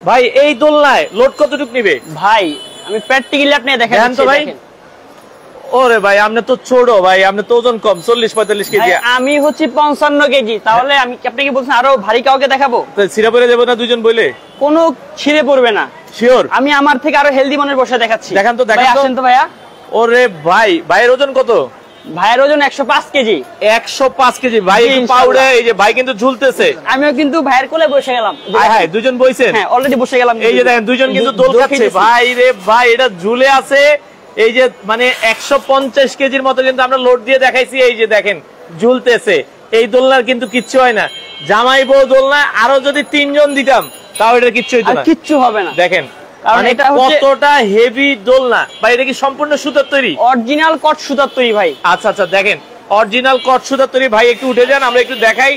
ভাই এই দোলনায় লোড কতটুকু নিবে ভাই? আমি প্র্যাকটিক্যালি আপনি দেখেন তো ভাই। ওরে ভাই আপনি তো ছোট ভাই, আপনি তো ওজন কম 40-45 কেজি। আমি হচ্ছে 55 কেজি, তাহলে আমি আপনি কি বলছেন আরো ভারী কাউকে দেখাবো? ছিঁড়ে পড়ে যাবো না দুজন বইলে? কোনো ছিঁড়ে পড়বে না, শিওর। আমি আমার থেকে আরো হেলদি মনের বসে দেখাচ্ছি। দেখান তো, দেখান তো। আসেন তো ভাইয়া। ওরে ভাই, ভাইয়ের ওজন কত? ভাইয়ের ওজন 105 কেজি। 105 কেজি ভাই, একটু পাউডে। এই যে ভাই কিন্তু ঝুলতেছে। আমিও কিন্তু ভাইয়ের কোলে বসে গেলাম। হায় হায়, দুজন বইছেন? হ্যাঁ, অলরেডি বসে গেলাম। এই যে দেখেন দুজন কিন্তু দোল খাচ্ছে। ভাই রে ভাই, এটা ঝুলে আছে। এই যে মানে 150 কেজির মতো কিন্তু আমরা লোড দিয়ে দেখাইছি। এই যে দেখেন ঝুলতেছে। এই দোলনার কিন্তু কিচ্ছু হয় না। জামাই বউ দোলনা আরো যদি 3 জন দিতাম তাও এটা কিচ্ছু হইতো না, কিচ্ছু হবে না। দেখেন মানে এটা কতটা হেভি দোলনা ভাই। এটা কি সম্পূর্ণ সুতার তৈরি? অরিজিনাল কট সুতার তৈরি ভাই। আচ্ছা আচ্ছা, দেখেন অরিজিনাল কট সুতার তৈরি। ভাই একটু উঠে যান, আমরা একটু দেখাই।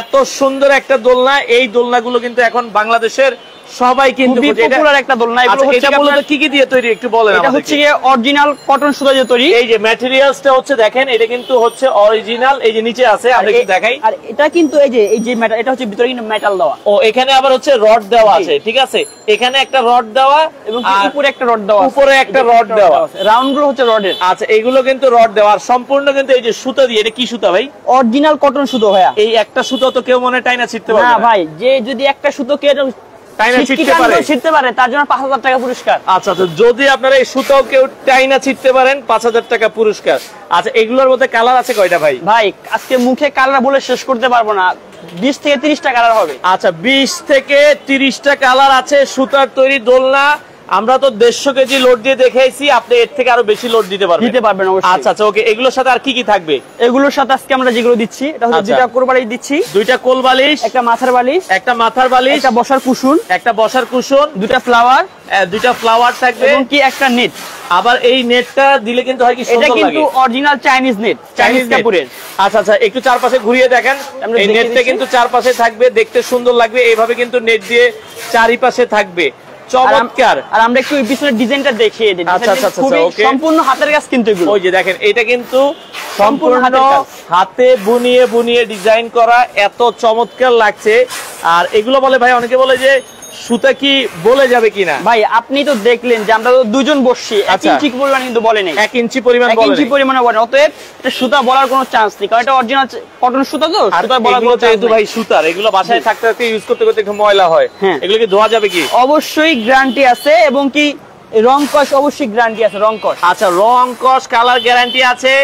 এত সুন্দর একটা দোলনা। এই দোলনাগুলো কিন্তু এখন বাংলাদেশের সবাই কিন্তু পপুলার একটা দোলনা। এটা মূলত কি কি দিয়ে তৈরি একটু বলেন আমাদের। এটা হচ্ছে কি অরিজিনাল কটন সুতা দিয়ে তৈরি। এই যে ম্যাটেরিয়ালসটা হচ্ছে দেখেন, এটা কিন্তু হচ্ছে অরিজিনাল। এই যে নিচে আছে, আমরা একটু দেখাই। আর এটা কিন্তু এই যে মেটাল, এটা হচ্ছে ভিতরে কিন্তু মেটাল দেওয়া। ও, এখানে আবার হচ্ছে রড দেওয়া আছে, ঠিক আছে। এখানে একটা রড দেওয়া এবং উপরে একটা রড দেওয়া, উপরে একটা রড দেওয়া। রাউন্ড গুলো হচ্ছে রডের। আচ্ছা, এগুলো কিন্তু রড দেওয়া। আর সম্পূর্ণ কিন্তু এই যে সুতা দিয়ে। এটা কি সুতা ভাই? অরিজিনাল কটন সুতো ভাইয়া। এই একটা সুতো তো কেউ মনে টাইনা ছিটতে পারবে না ভাই। যে যদি একটা সুতো কে ছিটতে পারে তার জন্য 5000 টাকা পুরস্কার। আচ্ছা, তো যদি আপনারা এই সুতাও কেউ টাইনা ছিটতে পারেন 5000 টাকা পুরস্কার। আচ্ছা, এগুলোর মধ্যে কালার আছে কয়টা ভাই? ভাই আজকে মুখে কালার বলে শেষ করতে পারবো না, 20 থেকে 30টা কালার হবে। আচ্ছা, 20 থেকে 30টা কালার আছে। সুতার তৈরি দোলনা। আমরা তো 150 কেজি লোড দিয়ে দেখাইছি, আপনি এর থেকে আরো বেশি লোড দিতে পারবেন অবশ্যই। আচ্ছা আচ্ছা, ওকে। এগুলোর সাথে আর কি কি থাকবে? এগুলোর সাথে আজকে আমরা যেগুলো দিচ্ছি, এটা হচ্ছে দুইটা কোলবালিশ দিচ্ছি, দুইটা কোলবালিশ, একটা মাথার বালিশ, একটা মাথার বালিশ, একটা বসার কুশন, একটা বসার কুশন, দুইটা ফ্লাওয়ার, দুইটা ফ্লাওয়ার থাকবে এবং কি একটা নেট। আবার এই নেটটা দিলে কিন্তু হয় কি সুন্দর লাগে। এটা কিন্তু অরিজিনাল চাইনিজ নেট, চাইনিজ কাপড়ের। আচ্ছা আচ্ছা, একটু চারপাশে ঘুরিয়ে দেখেন। এই নেটটা কিন্তু চারপাশে থাকবে, দেখতে সুন্দর লাগবে। এইভাবে কিন্তু নেট দিয়ে চারিপাশে থাকবে, চমৎকার। আর আমরা একটু পিছনের ডিজাইনটা দেখিয়ে দিই। আচ্ছা আচ্ছা আচ্ছা, ওকে। সম্পূর্ণ হাতের কাজ কিন্তু এগুলো। ওই যে দেখেন, এটা কিন্তু সম্পূর্ণ হাতে বুনিয়ে বুনিয়ে ডিজাইন করা। এত চমৎকার লাগছে। আর এগুলো বলে ভাই, অনেকে বলে যে সুতা কি বলে যাবে কিনা। ভাই আপনি তো দেখলেন যে আমরা তো দুজন বসছি, 1 ইঞ্চি পরিমাণ কিন্তু বলে নেই। 1 ইঞ্চি পরিমাণ বলে, 1 ইঞ্চি পরিমাণে বলে। অতএব এটা সুতা বলার কোনো চান্স নেই, কারণ এটা অরিজিনাল কটন সুতা। তো সুতা বলার কোনো চান্স নেই। ভাই সুতার এগুলো বাসায় থাকতে থাকতে ইউজ করতে করতে একটু ময়লা হয়, এগুলো কি ধোয়া যাবে কি? অবশ্যই গ্যারান্টি আছে, এবং কি রং কস অবশ্যই গ্যারান্টি আছে। রং কস, আচ্ছা, রং কস কালার গ্যারান্টি আছে।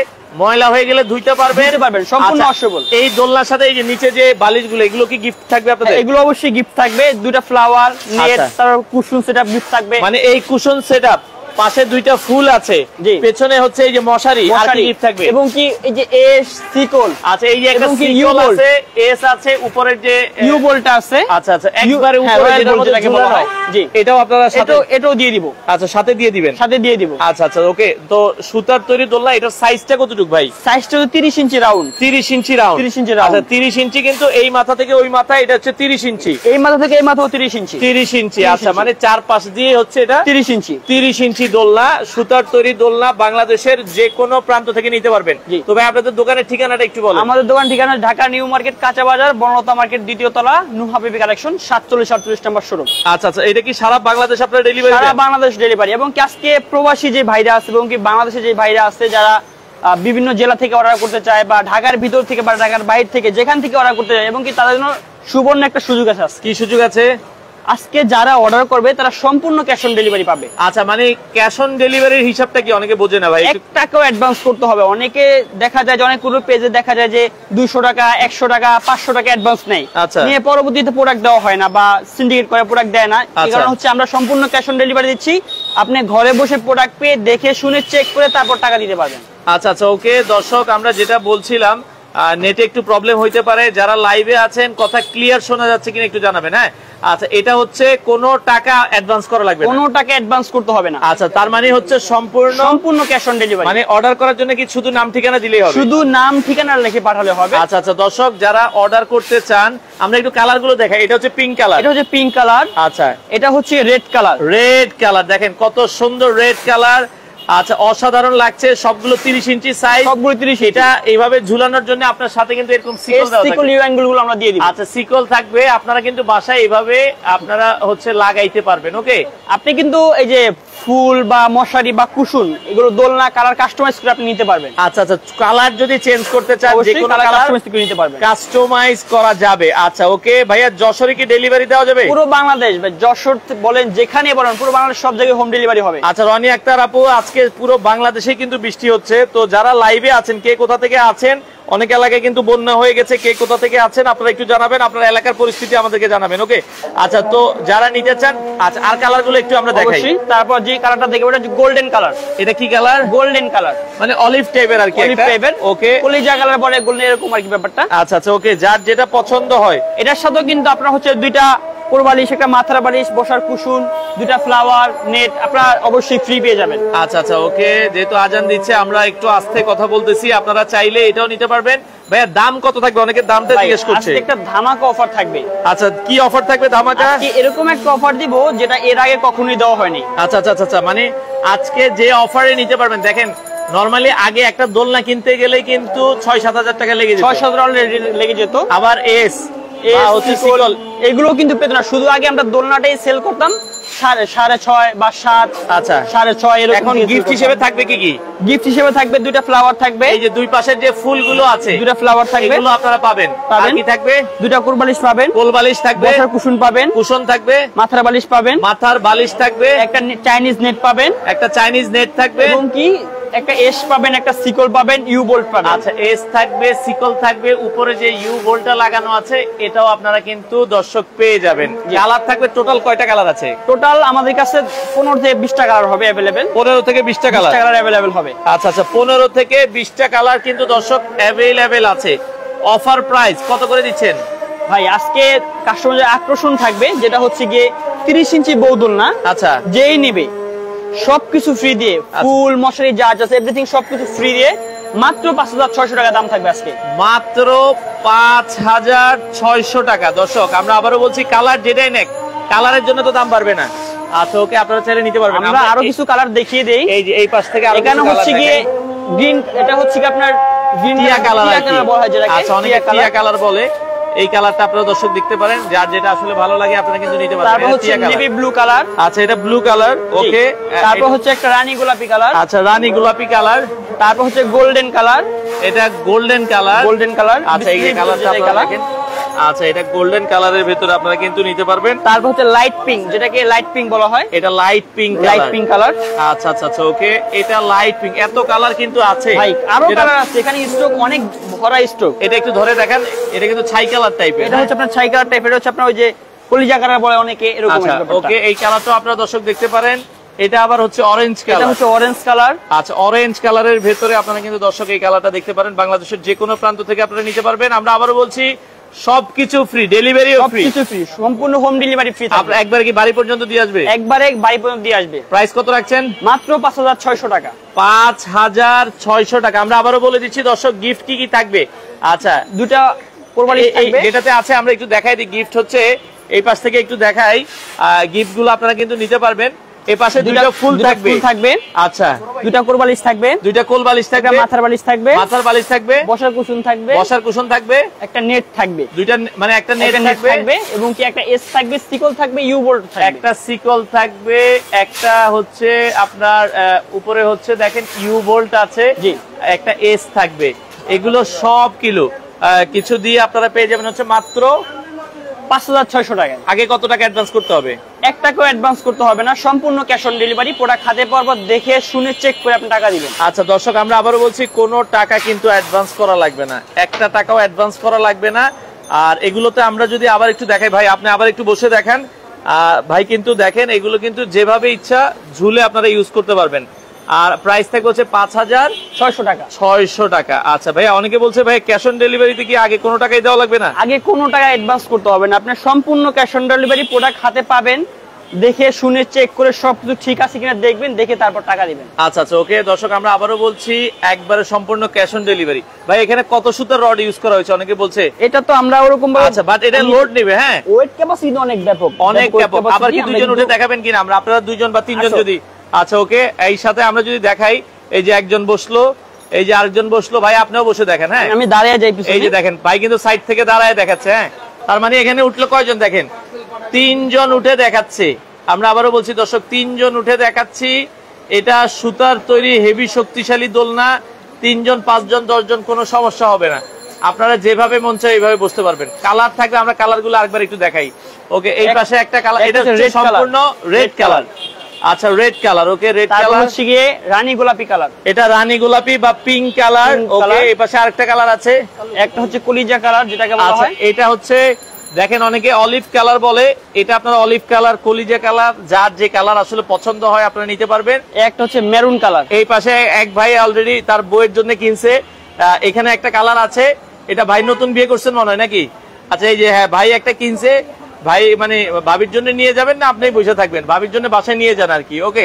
ময়লা হয়ে গেলে ধুইতে পারবেন সম্পূর্ণ ওয়াশেবল। এই দোলনার সাথে এই যে নিচে যে বালিশগুলো, এগুলো কি গিফট থাকবে আপনাদের? এগুলো অবশ্যই গিফট থাকবে। দুইটা ফ্লাওয়ার, নেট, তারপর কুশন সেটআপ গিফট থাকবে। মানে এই কুশন সেটআপ, পাশে দুইটা ফুল আছে, পেছনে হচ্ছে এই যে মশারি, আর কি গিফট থাকবে? এবং কি এই যে এস সিকল। আচ্ছা, এই যে একটা সিকল আছে, এস আছে, উপরের যে ইউ বলটা আছে। আচ্ছা আচ্ছা, একবারে উপরে যেটার মধ্যে ঝুলানো হয়। জি, এটাও আপনারা সাথে এটাও দিয়ে দিব। আচ্ছা, সাথে দিয়ে দিবেন? সাথে দিয়ে দিব। আচ্ছা আচ্ছা, ওকে। তো সুতার তৈরি দোলনা, এটার সাইজটা কতটুকু ভাই? সাইজটা 30 ইঞ্চি রাউন্ড। 30 ইঞ্চি রাউন্ড। 30 ইঞ্চি রাউন্ড। আচ্ছা, 30 ইঞ্চি কিন্তু এই মাথা থেকে ওই মাথা, এটা হচ্ছে 30 ইঞ্চি। এই মাথা থেকে এই মাথাও 30 ইঞ্চি। 30 ইঞ্চি, আচ্ছা, মানে চার পাশ দিয়ে হচ্ছে এটা 30 ইঞ্চি। 30 ইঞ্চি দোলনা। সুতার তৈরি দোলনা বাংলাদেশের যে কোনো প্রান্ত থেকে নিতে পারবেন। তো ভাই আপনাদের দোকানের ঠিকানাটা একটু বলেন। আমাদের দোকান ঠিকানা ঢাকা নিউ মার্কেট, কাঁচা বাজার, বনলতা মার্কেট, দ্বিতীয় তলা, নূর হাবিবি কালেকশন, 47-48 নম্বর শোরুম। আচ্ছা আচ্ছা, এটা কি সারা বাংলাদেশ আপনারা ডেলিভারি? সারা বাংলাদেশ ডেলিভারি। এবং কি আজকে প্রবাসী যে ভাইরা আছে এবং কি বাংলাদেশে যে ভাইরা আছে, যারা বিভিন্ন জেলা থেকে অর্ডার করতে চায়, বা ঢাকার ভিতর থেকে বা ঢাকার বাইরে থেকে যেখান থেকে অর্ডার করতে চায়, এবং কি তাদের জন্য সুবর্ণ একটা সুযোগ আছে। কি সুযোগ আছে? আজকে যারা অর্ডার করবে তারা সম্পূর্ণ ক্যাশ অন ডেলিভারি পাবে। আচ্ছা, মানে ক্যাশ অন ডেলিভারির হিসাবটা কি অনেকে বোঝে না ভাই? 1 টাকাও অ্যাডভান্স করতে হবে। অনেকে দেখা যায় যে অনেক কোনো পেজে দেখা যায় যে 200 টাকা, 100 টাকা, 500 টাকা অ্যাডভান্স নেই, নিয়ে পরবর্তীতে প্রোডাক্ট দেওয়া হয় না, বা সিন্ডিকেট করে প্রোডাক্ট দেয় না। এই কারণে হচ্ছে আমরা সম্পূর্ণ ক্যাশ অন ডেলিভারি দিচ্ছি। আপনি ঘরে বসে প্রোডাক্ট পেয়ে দেখে শুনে চেক করে তারপর টাকা দিতে পারবেন। আচ্ছা আচ্ছা, ওকে। দর্শক, আমরা যেটা বলছিলাম, নেটে একটু প্রবলেম হইতে পারে। যারা লাইভে আছেন, কথা ক্লিয়ার শোনা যাচ্ছে কিনা একটু জানাবেন। হ্যাঁ, আচ্ছা, এটা হচ্ছে কোনো টাকা অ্যাডভান্স করা লাগবে না? কোনো টাকা অ্যাডভান্স করতে হবে না। আচ্ছা, তার মানে হচ্ছে সম্পূর্ণ ক্যাশ অন ডেলিভারি। মানে অর্ডার করার জন্য কি শুধু নাম ঠিকানা দিলেই হবে? শুধু নাম ঠিকানা লিখে পাঠালে হবে। আচ্ছা আচ্ছা, দর্শক যারা অর্ডার করতে চান, আমরা একটু কালার গুলো দেখাই। এটা হচ্ছে পিঙ্ক কালার। এটা হচ্ছে পিঙ্ক কালার। আচ্ছা, এটা হচ্ছে রেড কালার। রেড কালার, দেখেন কত সুন্দর রেড কালার। আচ্ছা অসাধারণ লাগছে, সবগুলো 30 ইঞ্চি সাইজ, সবগুলো 30। এটা এইভাবে ঝুলানোর জন্য আপনার সাথে কিন্তু এরকম সিকল দেওয়া থাকবে, সিকল ইউ অ্যাঙ্গেল গুলো আমরা দিয়ে দিব। আচ্ছা সিকল থাকবে, আপনারা কিন্তু বাসায় এইভাবে আপনারা হচ্ছে লাগাইতে পারবেন। ওকে, আপনি কিন্তু এই যে ফুল বা মশারি বা কুশন এগুলো দোলনা কালার কাস্টমাইজ করে আপনি নিতে পারবেন। আচ্ছা আচ্ছা, কালার যদি চেঞ্জ করতে চান যে কোনো কালার কাস্টমাইজ করে নিতে পারবেন, কাস্টমাইজ করা যাবে। আচ্ছা ওকে ভাইয়া, যশোরে কি ডেলিভারি দেওয়া যাবে? পুরো বাংলাদেশ, যশোর বলেন যেখানে বলেন পুরো বাংলাদেশ সব জায়গায় হোম ডেলিভারি হবে। আচ্ছা রনি আক্তার আপু, আজকে পুরো বাংলাদেশে কিন্তু বৃষ্টি হচ্ছে, তো যারা লাইভে আছেন কে কোথা থেকে আছেন, অনেক এলাকায় কিন্তু বন্যা হয়ে গেছে, কে কোথা থেকে আছেন আপনারা একটু জানাবেন, আপনার এলাকার পরিস্থিতি আমাদেরকে জানাবেন। ওকে আচ্ছা, তো যারা নিতে চান, আচ্ছা আর কালার গুলো একটু আমরা দেখাই। তারপর যে কালারটা দেখবেন এটা গোল্ডেন কালার। এটা কি কালার? গোল্ডেন কালার, মানে অলিভ টাইপের আর কি, অলিভ টাইপের। ওকে, কলিজা কালার বলে গোল্ডেন, এরকম আর কি ব্যাপারটা। আচ্ছা আচ্ছা ওকে, যার যেটা পছন্দ হয়। এটার সাথেও কিন্তু আপনারা হচ্ছে দুইটা কোরবালিশ, একটা মাথার বালিশ, বসার কুশন, দুইটা ফ্লাওয়ার নেট আপনারা অবশ্যই ফ্রি পেয়ে যাবেন। আচ্ছা আচ্ছা ওকে, যেহেতু আজান দিচ্ছে আমরা একটু আস্তে কথা বলতেছি, আপনারা চাইলে এটাও নিতে পারবেন। ভাইয়া দাম কত থাকবে? অনেকে দামটা জিজ্ঞেস করছে। একটা ধামাকা অফার থাকবে। আচ্ছা কি অফার থাকবে ধামাকা? এরকম একটা অফার দিব যেটা এর আগে কখনোই দেওয়া হয়নি। আচ্ছা আচ্ছা আচ্ছা, মানে আজকে যে অফারে নিতে পারবেন, দেখেন নরমালি আগে একটা দোলনা কিনতে গেলে কিন্তু 6-7 হাজার টাকা লেগে যেত, 6-7 লেগে যেত। আবার এগুলো কিন্তু পেত না, শুধু আগে আমরা দোলনাটাই সেল করতাম 6.5 বা 7। আচ্ছা 6.5 এরকম। এখন গিফট হিসেবে থাকবে কি কি? গিফট হিসেবে থাকবে দুইটা ফ্লাওয়ার থাকবে, এই যে দুই পাশের যে ফুলগুলো আছে দুইটা ফ্লাওয়ার থাকবে, এগুলো আপনারা পাবেন। আর কি থাকবে? দুইটা কোরবালিশ পাবেন, কোলবালিশ থাকবে, বসার কুশন পাবেন, কুশন থাকবে, মাথার বালিশ পাবেন, মাথার বালিশ থাকবে, একটা চাইনিজ নেট পাবেন, একটা চাইনিজ নেট থাকবে, এবং কি একটা এস পাবেন, একটা সিকল পাবেন, ইউ বোল্ট পাবেন। আচ্ছা এস থাকবে, সিকল থাকবে, উপরে যে ইউ বোল্টটা লাগানো আছে এটাও আপনারা কিন্তু দর্শক পেয়ে যাবেন। কালার থাকবে টোটাল কয়টা কালার আছে? টোটাল আমাদের কাছে 15 থেকে 20টা কালার হবে अवेलेबल। 15 থেকে 20টা কালার अवेलेबल হবে। আচ্ছা আচ্ছা, 15 থেকে 20টা কালার কিন্তু দর্শক अवेलेबल আছে। অফার প্রাইস কত করে দিচ্ছেন ভাই? আজকে কাস্টমারের আকর্ষণ থাকবে যেটা হচ্ছে গিয়ে 30 ইঞ্চি বৌদুল না। আচ্ছা যেই নেবে সবকিছু ফ্রি দিয়ে, ফুল মশারি যা আছে এভরিথিং সবকিছু ফ্রি দিয়ে মাত্র 5600 টাকা দাম থাকবে আজকে, মাত্র 5600 টাকা। দর্শক আমরা আবারও বলছি, কালার যেটাই নেক, কালারের জন্য তো দাম বাড়বে না। আচ্ছা ওকে, আপনারা চাইলে নিতে পারবেন। আমরা আরো কিছু কালার দেখিয়ে দেই। এই যে এই পাশ থেকে আরো এখানে হচ্ছে গিয়ে গ্রিন, এটা হচ্ছে কি আপনার গ্রিন টিয়া কালার বলা হয় যেটাকে। আচ্ছা অনেকে টিয়া কালার বলে, এই কালারটা আপনারা দর্শক দেখতে পারেন, যার যেটা আসলে ভালো লাগে আপনারা কিন্তু নিতে পারবেন। তারপর হচ্ছে নেভি ব্লু কালার। আচ্ছা এটা ব্লু কালার, ওকে। তারপর হচ্ছে একটা রানী গোলাপি কালার। আচ্ছা রানী গোলাপি কালার। তারপর হচ্ছে গোল্ডেন কালার, এটা গোল্ডেন কালার, গোল্ডেন কালার। আচ্ছা এই কালারটা আপনারা দেখেন, আচ্ছা এটা গোল্ডেন কালারের ভিতরে আপনারা কিন্তু নিতে পারবেন। তারপর হচ্ছে লাইট পিঙ্ক, যেটাকে লাইট পিঙ্ক বলা হয়, এটা light pink, light pink colour. আচ্ছা আচ্ছা আচ্ছা ওকে, এটা লাইট পিঙ্ক। এত কালার কিন্তু আছে ভাই, আরো কালার আছে এখানে, স্টক অনেক ভরা স্টক। এটা একটু ধরে দেখেন, এটা কিন্তু ছাই কালার টাইপের। এটা হচ্ছে আপনার ছাই কালার টাইপের, হচ্ছে আপনার ওই যে কলিজা কালার বলে অনেকে, এরকম। আচ্ছা ওকে, এই কালারটা আপনারা দর্শক দেখতে পারেন। এটা আবার হচ্ছে অরেঞ্জ কালার, এটা হচ্ছে অরেঞ্জ কালার। আচ্ছা অরেঞ্জ কালারের ভিতরে আপনারা কিন্তু দর্শক এই কালারটা দেখতে পারেন। বাংলাদেশের যে কোনো প্রান্ত থেকে আপনারা নিতে পারবেন। আমরা আবারও বলছি সবকিছু ফ্রি, ডেলিভারিও ফ্রি, সবকিছু ফ্রি, সম্পূর্ণ হোম ডেলিভারি ফ্রি। আপনারা একবারে কি বাড়ি পর্যন্ত দিয়ে আসবে? একবারে বাড়ি পর্যন্ত দিয়ে আসবে। প্রাইস কত রাখছেন? মাত্র 5600 টাকা। 5600 টাকা। আমরা আবারও বলে দিচ্ছি দর্শক, গিফট কি কি থাকবে। আচ্ছা দুটা কোরবানি থাকবে, যেটাতে আছে আমরা একটু দেখাই দিই। গিফট হচ্ছে এই পাশ থেকে একটু দেখাই, গিফট গুলো আপনারা কিন্তু নিতে পারবেন। এই পাশে দুটো ফুল থাকবে। আচ্ছা দুটা কোরবালিশ থাকবে, দুইটা কোল বালিশ থাকবে, মাথার বালিশ থাকবে, মাথার বালিশ থাকবে, বসার কুশন থাকবে, বসার কুশন থাকবে, একটা নেট থাকবে, দুইটা মানে একটা নেট থাকবে, এবং কি একটা এস থাকবে, সিকল থাকবে, ইউ বোল্ট থাকবে, একটা সিকল থাকবে, একটা হচ্ছে আপনার উপরে হচ্ছে দেখেন ইউ বোল্ট আছে, জি একটা এস থাকবে। এগুলো সব কিলো কিছু দিয়ে আপনারা পেয়ে যাবেন হচ্ছে মাত্র 5600 টাকা। আগে কত টাকা অ্যাডভান্স করতে হবে? 1 টাকাও অ্যাডভান্স করতে হবে না, সম্পূর্ণ ক্যাশ অন ডেলিভারি। প্রোডাক্ট হাতে পাওয়ার পর দেখে শুনে চেক করে আপনি টাকা দিবেন। আচ্ছা দর্শক আমরা আবারও বলছি, কোনো টাকা কিন্তু অ্যাডভান্স করা লাগবে না, একটা টাকাও অ্যাডভান্স করা লাগবে না। আর এগুলোতে আমরা যদি আবার একটু দেখাই, ভাই আপনি আবার একটু বসে দেখান। ভাই কিন্তু দেখেন এগুলো কিন্তু যেভাবে ইচ্ছা ঝুলে আপনারা ইউজ করতে পারবেন। আর প্রাইস থাকবে হচ্ছে 5600 টাকা। 600 টাকা। আচ্ছা ভাইয়া, অনেকে বলছে ভাই ক্যাশ অন ডেলিভারিতে কি আগে কোনো টাকাই দেওয়া লাগবে না? আগে কোনো টাকা অ্যাডভান্স করতে হবে না, আপনার সম্পূর্ণ ক্যাশ অন ডেলিভারি। প্রোডাক্ট হাতে পাবেন, দেখে শুনে চেক করে সবকিছু ঠিক আছে কিনা দেখবেন, দেখে তারপর টাকা দিবেন। আচ্ছা আচ্ছা ওকে দর্শক আমরা আবারও বলছি, একবারে সম্পূর্ণ ক্যাশ অন ডেলিভারি। ভাই এখানে কত সুতার রড ইউজ করা হয়েছে অনেকে বলছে? এটা তো আমরা ওরকম ভাবে, আচ্ছা বাট এটা লোড নেবে, হ্যাঁ ওয়েট ক্যাপাসিটি অনেক ব্যাপক, অনেক ব্যাপক। আবার কি দুইজন উঠে দেখাবেন কিনা? আমরা আপনারা দুইজন বা তিনজন যদি আচ্ছা ওকে, এই সাথে আমরা যদি দেখাই, এই যে একজন বসলো, এই যে আরেকজন বসলো, ভাই আপনিও বসে দেখেন। হ্যাঁ আমি দাঁড়িয়ে যাই, এই যে দেখেন ভাই কিন্তু সাইড থেকে দাঁড়ায় দেখাচ্ছে। হ্যাঁ তার মানে এখানে উঠলো কয়জন দেখেন, 3 জন উঠে দেখাচ্ছে। আমরা আবারও বলছি দর্শক, 3 জন উঠে দেখাচ্ছি। এটা সুতার তৈরি হেভি শক্তিশালী দোলনা, 3 জন 5 জন 10 জন কোনো সমস্যা হবে না। আপনারা যেভাবে মন চায় এইভাবে বসতে পারবেন। কালার থাকবে, আমরা কালার গুলো আরেকবার একটু দেখাই। ওকে, এই পাশে একটা কালার, এটা হচ্ছে সম্পূর্ণ রেড কালার। আচ্ছা red colour, okay red colour হচ্ছে গিয়ে রানী গোলাপি কালার, এটা রানী গোলাপি বা পিঙ্ক কালার। ওকে, এই পাশে আরেকটা কালার আছে, একটা হচ্ছে কলিজা কালার যেটাকে বলা হয়। এটা হচ্ছে দেখেন অনেকে অলিভ কালার বলে, এটা আপনারা অলিভ কালার, কলিজা কালার, যার যে কালার আসলে পছন্দ হয় আপনারা নিতে পারবেন। একটা হচ্ছে মেরুন কালার। এই পাশে এক ভাই অলরেডি তার বউয়ের জন্য কিনছে। এখানে একটা কালার আছে, এটা ভাই নতুন বিয়ে করছেন মনে হয় নাকি? আচ্ছা এই যে হ্যাঁ ভাই একটা কিনছে, ভাই মানে ভাবির জন্য নিয়ে যাবেন না আপনি বসে থাকবেন? ভাবির জন্য বাসায় নিয়ে যান আর কি। ওকে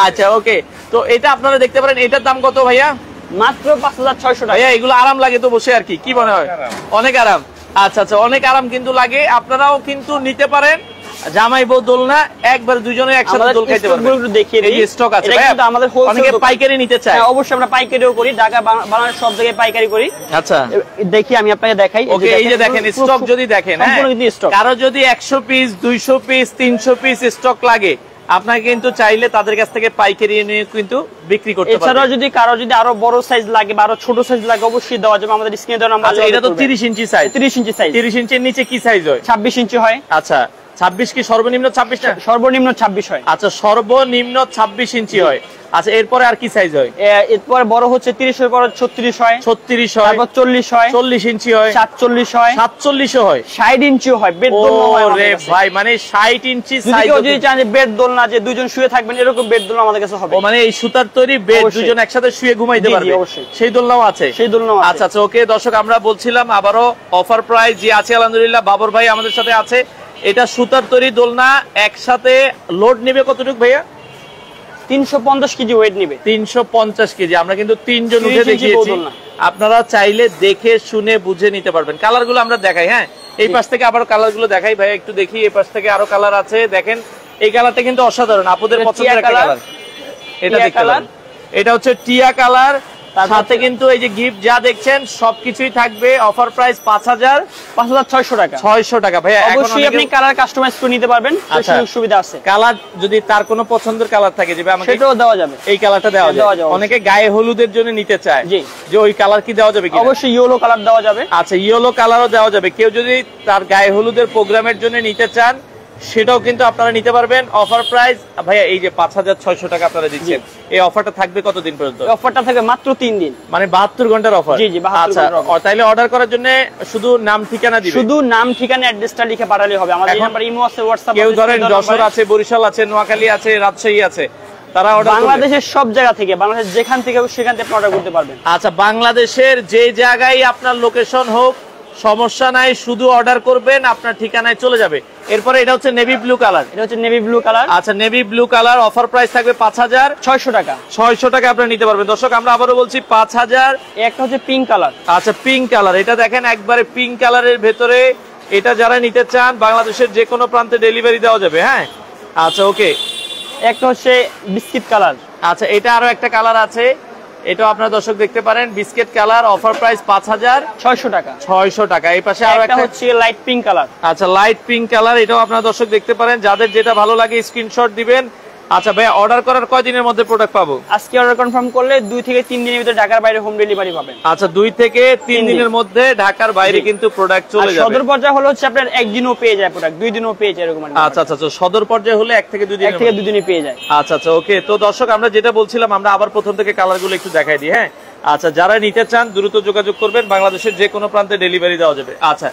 আচ্ছা ওকে, তো এটা আপনারা দেখতে পারেন। এটার দাম কত ভাইয়া? মাত্র 5600 টাকা। ভাইয়া এগুলো আরাম লাগে তো বসে আর কি, কি মনে হয়? অনেক আরাম। আচ্ছা আচ্ছা, অনেক আরাম কিন্তু লাগে। আপনারাও কিন্তু নিতে পারেন। জামাই বউ দোলনা, একবার দুজনে একসাথে দোল খাইতে পারবেন। একটু দেখিয়ে দিই, এই স্টক আছে এটা কিন্তু আমাদের অনেকে পাইকারি নিতে চায়। হ্যাঁ অবশ্যই আমরা পাইকারিও করি, ঢাকা বাংলাদেশ সব জায়গায় পাইকারি করি। আচ্ছা দেখি আমি আপনাকে দেখাই। ওকে, এই যে দেখেন স্টক যদি দেখেন, কারো যদি 100 পিস 200 পিস 300 পিস স্টক লাগে, আপনাকে কিন্তু চাইলে তাদের কাছ থেকে পাইকারি নিয়ে কিন্তু বিক্রি করতে পারবেন। এছাড়াও যদি কারো যদি আরো বড় সাইজ লাগে বা আরো ছোট সাইজ লাগে অবশ্যই দেওয়া যাবে, আমাদের স্ক্রিনে দেওয়া নাম্বার। আচ্ছা এটা তো 30 ইঞ্চি সাইজ। 30 ইঞ্চি সাইজ। 30 ইঞ্চির নিচে কি সাইজ হয়? 26 ইঞ্চি হয়। আচ্ছা 26 কি সর্বনিম্ন 26 না? সর্বনিম্ন 26 হয়। আচ্ছা সর্বনিম্ন 26 ইঞ্চি হয়। আচ্ছা এরপরে আর কি সাইজ হয়? এরপর বড় হচ্ছে 30 এর পর 36 হয়, 36 হয়, তারপর 40 হয়, 40 ইঞ্চি হয়, 47 হয়, 47 হয়, 60 ইঞ্চি হয়। বেড দোলনা হয় আমাদের কাছে। ভাই মানে 60 ইঞ্চি সাইজ। যদি চান যে বেড দোলনা যে দুইজন শুয়ে থাকবেন এরকম বেড দোলনা আমাদের কাছে হবে। ও মানে এই সুতার তৈরি বেড দুজন একসাথে শুয়ে ঘুমাইতে পারবে, সেই দোলনাও আছে। সেই দোলনাও আছে। আচ্ছা আচ্ছা ওকে দর্শক, আমরা বলছিলাম আবারো অফার প্রাইস যে আছে আলহামদুলিল্লাহ। বাবর ভাই আমাদের সাথে আছে। এটা সুতার তৈরি দোলনা, একসাথে লোড নেবে কতটুকু ভাইয়া? 350 কেজি ওয়েট নেবে। 350 কেজি। আমরা কিন্তু 3 জন উঠে দেখিয়েছি, আপনারা চাইলে দেখে শুনে বুঝে নিতে পারবেন। কালার গুলো আমরা দেখাই। হ্যাঁ এই পাশ থেকে আবার কালার গুলো দেখাই ভাই, একটু দেখি। এই পাশ থেকে আরো কালার আছে, দেখেন এই কালারটা কিন্তু অসাধারণ, আপুদের পছন্দের একটা কালার। এটা দেখতে পারেন, এটা হচ্ছে টিয়া কালার। সাথে কিন্তু এই যে গিফট যা দেখছেন সবকিছুই থাকবে। অফার প্রাইস 5600 টাকা। 600 টাকা ভাই। অবশ্যই আপনি কালার কাস্টমাইজ করে নিতে পারবেন, সুযোগ সুবিধা আছে। কালার যদি তার কোনো পছন্দের কালার থাকে যে আমাকে সেটাও দেওয়া যাবে, এই কালারটা দেওয়া যাবে। অনেকে গায়ে হলুদের জন্য নিতে চায় যে ওই কালার কি দেওয়া যাবে কি? অবশ্যই ইয়েলো কালার দেওয়া যাবে। আচ্ছা ইয়েলো কালারও দেওয়া যাবে। কেউ যদি তার গায়ে হলুদের প্রোগ্রামের জন্য নিতে চান সেটাও কিন্তু আপনারা নিতে পারবেন। অফার প্রাইস ভাইয়া এই যে 5600 টাকা আপনারা দিচ্ছেন, এই অফারটা থাকবে কতদিন পর্যন্ত? অফারটা থাকবে মাত্র 3 দিন, মানে 72 ঘন্টার অফার। জি জি 72 ঘন্টার অফার। তাইলে অর্ডার করার জন্য শুধু নাম ঠিকানা দিবেন, শুধু নাম ঠিকানা অ্যাড্রেসটা লিখে পাঠালেই হবে। আমাদের নাম্বার ইমো আছে, হোয়াটসঅ্যাপ আছে। কেউ ধরেন যশোর আছে, বরিশাল আছে, নোয়াখালী আছে, রাজশাহী আছে, তারা অর্ডার বাংলাদেশের সব জায়গা থেকে, বাংলাদেশ যেখান থেকে সেখান থেকে অর্ডার করতে পারবেন। আচ্ছা বাংলাদেশের যে জায়গায় আপনার লোকেশন হোক সমস্যা নাই, শুধু অর্ডার করবেন, আপনার ঠিকানায় চলে যাবে। এরপরে এটা হচ্ছে নেভি ব্লু কালার। এটা হচ্ছে নেভি ব্লু কালার। আচ্ছা navy blue colour, offer price থাকবে 5600 টাকা। 600 টাকা আপনারা নিতে পারবেন। দর্শক আমরা আবারও বলছি 5000। একটা হচ্ছে পিঙ্ক কালার। আচ্ছা পিঙ্ক কালার, এটা দেখেন একবারে পিঙ্ক কালারের ভেতরে। এটা যারা নিতে চান বাংলাদেশের যে কোনো প্রান্তে ডেলিভারি দেওয়া যাবে। হ্যাঁ আচ্ছা ওকে। একটা হচ্ছে বিস্কিট কালার। আচ্ছা এটা আরো একটা কালার আছে, এটাও আপনারা দর্শক দেখতে পারেন, বিস্কিট কালার। অফার প্রাইস 5600 টাকা। 600 টাকা। এই পাশে আরো একটা হচ্ছে লাইট পিঙ্ক কালার। আচ্ছা লাইট পিঙ্ক কালার, এটাও আপনারা দর্শক দেখতে পারেন। যাদের যেটা ভালো লাগে স্ক্রিনশট দিবেন। আচ্ছা ভাই অর্ডার করার কয়দিনের মধ্যে প্রোডাক্ট পাবো? আজকে অর্ডার কনফার্ম করলে 2 থেকে 3 দিনের ভিতরে ঢাকার বাইরে হোম ডেলিভারি পাবেন। আচ্ছা 2 থেকে 3 দিনের মধ্যে ঢাকার বাইরে কিন্তু প্রোডাক্ট চলে যাবে। সদর পর্যায়ে হলো হচ্ছে আপনার একদিনও পেয়ে যায় প্রোডাক্ট, 2 দিনও পেয়ে যায় এরকম। আচ্ছা আচ্ছা সদর পর্যায়ে হলে 1 থেকে 2 দিন, 1 থেকে 2 দিনে পেয়ে যায়। আচ্ছা আচ্ছা ওকে। তো দর্শক আমরা যেটা বলছিলাম, আমরা আবার প্রথম থেকে কালারগুলো একটু দেখাই দিই। হ্যাঁ আচ্ছা যারা নিতে চান দ্রুত যোগাযোগ করবেন, বাংলাদেশের যে কোনো প্রান্তে ডেলিভারি দেওয়া যাবে। আচ্ছা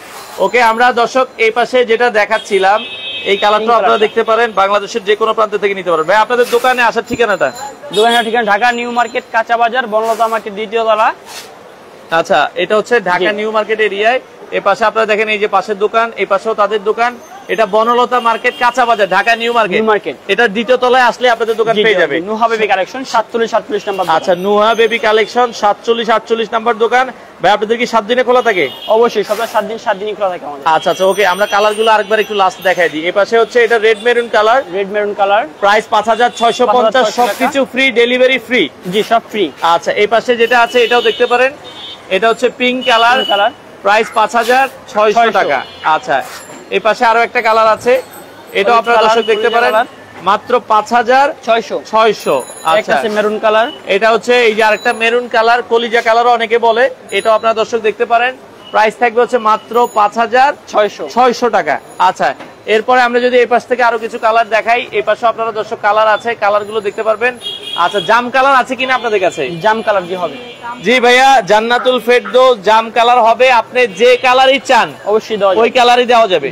ওকে, আমরা দর্শক এই পাশে যেটা দেখাচ্ছিলাম এই কালারটা আপনারা দেখতে পারেন, বাংলাদেশের যে কোনো প্রান্ত থেকে নিতে পারবেন। ভাই আপনাদের দোকানে আসার ঠিকানাটা? দোকানের ঠিকানা ঢাকা নিউ মার্কেট, কাঁচা বাজার, বনলতা মার্কেট, 2য় তলা। আচ্ছা এটা হচ্ছে ঢাকা নিউ মার্কেট এরিয়ায়। এই পাশে আপনারা দেখেন এই যে পাশের দোকান, এই পাশেও তাদের দোকান। এটা বনলতা মার্কেট, কাঁচা বাজার, ঢাকা নিউ মার্কেট। এটা দ্বিতীয় তলায় আসলে আপনাদের দোকান পেয়ে যাবে। Nuha baby collection 47-48 number. আচ্ছা, নুহা বেবি কালেকশন 47-48 নাম্বার দোকান। ভাই আপনাদের কি 7 দিনে খোলা থাকে? অবশ্যই, সপ্তাহে 7 দিনই খোলা থাকে আমাদের। আচ্ছা আচ্ছা, ওকে, আমরা কালার গুলো আরেকবার একটু লাস্ট দেখাই দিই। এই পাশে হচ্ছে এটা রেড মেরুন কালার, প্রাইস 5650, সবকিছু ফ্রি, ডেলিভারি ফ্রি। জি, সব ফ্রি। আচ্ছা, এই পাশে যেটা আছে এটাও দেখতে পারেন, এটা হচ্ছে পিঙ্ক কালার, প্রাইস 5600 টাকা। আচ্ছা, এই পাশে আরো একটা কালার আছে, এটাও আপনারা দর্শক দেখতে পারেন, মাত্র 5600। আচ্ছা, মেরুন কালার, এটা হচ্ছে এই যে আরেকটা মেরুন কালার, কলিজা কালার অনেকে বলে, এটাও আপনারা দর্শক দেখতে পারেন, প্রাইস থাকবে হচ্ছে মাত্র 5600 টাকা। আচ্ছা, এরপরে আমরা যদি এই পাশ থেকে আরো কিছু কালার দেখাই, এই পাশে আপনারা দর্শক কালার আছে, কালার গুলো দেখতে পারবেন। আচ্ছা, জাম কালার আছে কিনা আপনাদের কাছে? জাম কালার জি হবে। জি ভাইয়া, জান্নাতুল ফেরদৌস জাম কালার হবে। আপনি যে কালারই চান অবশ্যই ওই কালারই দেওয়া যাবে।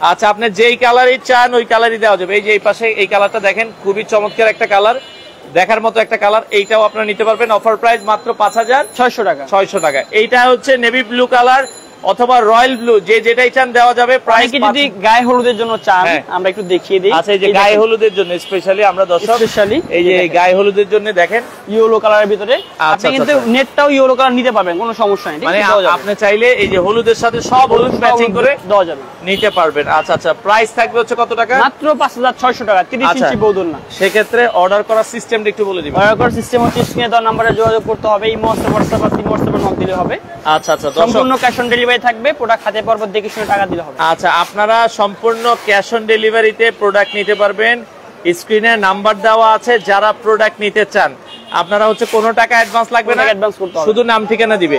আচ্ছা, আপনি যেই কালারই চান ওই কালারই দেওয়া যাবে। এই যে এই পাশে এই কালারটা দেখেন, খুবই চমৎকার একটা কালার, দেখার মতো একটা কালার, এইটাও আপনারা নিতে পারবেন। অফার প্রাইস মাত্র 5600 টাকা। এইটা হচ্ছে নেভি ব্লু কালার অথবা রয়্যাল ব্লু, যে যেটাই চান দেওয়া যাবে। প্রাইস যদি গায়ে হলুদের জন্য চান আমরা একটু দেখিয়ে দিই। আচ্ছা, এই যে গায়ে হলুদের জন্য স্পেশালি আমরা দর্শক, এই যে গায়ে হলুদের জন্য দেখেন ইয়েলো কালারের ভিতরে, আপনি কিন্তু নেটটাও ইয়েলো কালার নিতে পারবেন, কোনো সমস্যা নেই। মানে আপনি চাইলে এই যে হলুদের সাথে সব হলুদ ম্যাচিং করে দেওয়া যাবে, নিতে পারবেন। আচ্ছা আচ্ছা, প্রাইস থাকবে হচ্ছে কত টাকা? মাত্র 5600 টাকা, 30 ইঞ্চি বৌদ্ধ না। সেক্ষেত্রে অর্ডার করার সিস্টেমটা একটু বলে দিবেন। অর্ডার করার সিস্টেম হচ্ছে স্ক্রিনে দেওয়া নম্বরে যোগাযোগ করতে হবে, ইমো, হোয়াটসঅ্যাপ বা হোয়াটসঅ্যাপে নক দিলে হবে। আচ্ছা আচ্ছা, সম্পূর্ণ ক্যাশ অন ডেলিভারি থাকবে, প্রোডাক্ট হাতে পর্ব দেখে শুনে টাকা দিলে হবে। আচ্ছা, আপনারা সম্পূর্ণ ক্যাশ অন ডেলিভারিতে প্রোডাক্ট নিতে পারবেন। স্ক্রিনে নাম্বার দেওয়া আছে, যারা প্রোডাক্ট নিতে চান আপনারা হচ্ছে কোনো টাকা অ্যাডভান্স লাগবে না, শুধু নাম ঠিকানা দিবে।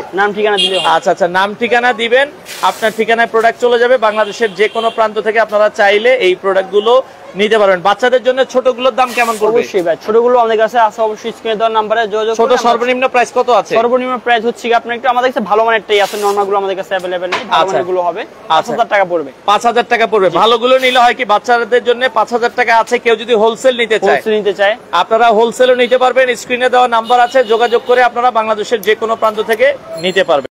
আচ্ছা আচ্ছা, নাম ঠিকানা দিবেন, আপনার ঠিকানায় প্রোডাক্ট চলে যাবে। বাংলাদেশের যে কোনো প্রান্ত থেকে আপনারা চাইলে এই প্রোডাক্ট গুলো নিতে পারবেন। বাচ্চাদের জন্য ছোটগুলোর দাম কেমন পড়বে? অবশ্যই ভাই, ছোটগুলো আমাদের কাছে আছে, অবশ্যই স্ক্রিনে দেওয়া নম্বরে যোগাযোগ করুন। ছোট সর্বনিম্ন প্রাইস কত আছে? সর্বনিম্ন প্রাইস হচ্ছে আপনার একটু আমাদের কাছে ভালো মানেরটাই আছে, নরমাল গুলো আমাদের কাছে अवेलेबल নেই। ভালো মানের গুলো হবে 5000 টাকা পড়বে। 5000 টাকা পড়বে। ভালোগুলো নিলে হয় কি, বাচ্চাদের জন্য 5000 টাকা আছে। কেউ যদি হোলসেল নিতে চায় আপনারা হোলসেলও নিতে পারবেন। স্ক্রিনে দেওয়া নাম্বার আছে, যোগাযোগ করে আপনারা বাংলাদেশের যে কোনো প্রান্ত থেকে নিতে পারবেন।